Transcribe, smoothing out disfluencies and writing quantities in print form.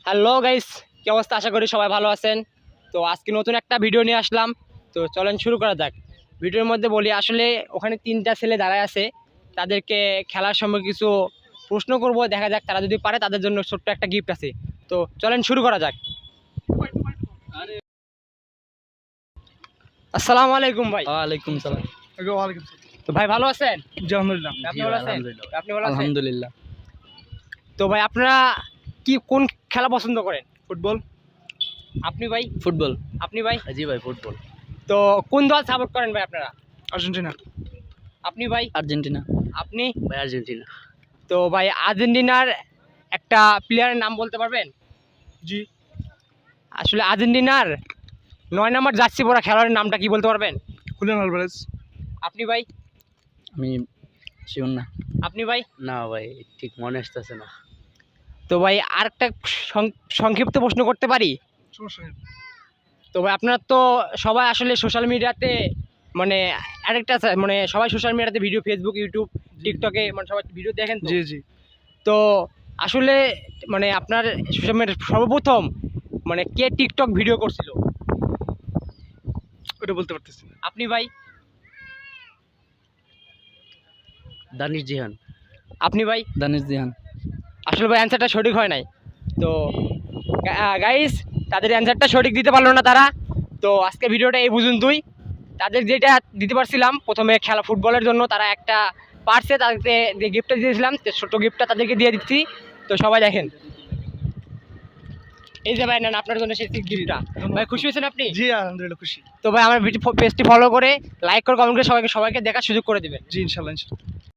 Hello guys, কি অবস্থা? আশা করি সবাই ভালো আছেন। তো আজকে নতুন একটা ভিডিও নিয়ে আসলাম। তো চলেন শুরু করা যাক। ভিডিওর মধ্যে বলি, আসলে ওখানে তিনটা ছেলে দাঁড়ায় আছে, তাদেরকে খেলার সময় কিছু প্রশ্ন করব, দেখা যাক তারা যদি পারে তাদের জন্য ছোট্ট একটা গিফট আছে। তো চলেন শুরু করা যাক। আসসালামু আলাইকুম ভাই। ওয়ালাইকুম সালাম। তো ভাই ভালো আছেন? জি আলহামদুলিল্লাহ। আপনি ভালো আছেন? আপনি ভালো আছেন? আলহামদুলিল্লাহ। তো ভাই আপনারা কোন খেলা পছন্দ করেন? ফুটবল। আপনি ভাই? ফুটবল। আপনি ভাই? জি ভাই ফুটবল। তো কোন দল সাপোর্ট করেন ভাই আপনারা? আর্জেন্টিনা। আপনি ভাই? আর্জেন্টিনা। আপনি? ভাই আর্জেন্টিনা। তো ভাই আর্জেন্টিনার একটা প্লেয়ারের নাম বলতে পারবেন? জি। আসলে আর্জেন্টিনার ৯ নম্বর জার্সি পরা খেলোয়াড়ের নামটা কি বলতে পারবেন? Julian Alvarez. আপনি ভাই? আমি শিওর না। আপনি ভাই? না ভাই ঠিক মনে আসতেছে না। তো ভাই আরেকটা সংক্ষিপ্ত প্রশ্ন করতে পারি? সমস্যা নেই। তো ভাই আপনার তো সবাই আসলে সোশ্যাল মিডিয়াতে মানে আরেকটা মানে সবাই সোশ্যাল মিডিয়াতে ভিডিও, ফেসবুক, ইউটিউব, টিকটকে মানে সবাই ভিডিও দেখেন তো? জি জি। তো আসলে মানে আপনার সোশ্যাল মিডিয়া সর্বপ্রথম মানে কে টিকটক ভিডিও করছিল? ওটা বলতে পারতেছি না। আপনি ভাই? দানিশ জিহান। আপনি ভাই? দানিশ জিহান। আসলে ভাই অ্যান্সারটা সঠিক হয় নাই। তো গাইস, তাদের অ্যান্সারটা সঠিক দিতে পারলো না তারা। তো আজকে ভিডিওটা এই পর্যন্তই। তাদের যেটা দিতে পারছিলাম প্রথমে খেলা ফুটবলের জন্য, তারা একটা পারছে, তাদেরকে যে গিফটটা দিয়েছিলাম ছোটো গিফটটা তাদেরকে দিয়ে দিচ্ছি। তো সবাই দেখেন, এই যে ভাই নেন আপনার জন্য সেই গিফটটা। ভাই খুশি হয়েছেন আপনি? জি আলহামদুলিল্লাহ খুশি। তো ভাই আমার পেজটি ফলো করে, লাইক করে, কমেন্ট করে সবাইকে দেখার সুযোগ করে দিবেন। জি ইনশাআল্লাহ ইনশাআল্লাহ।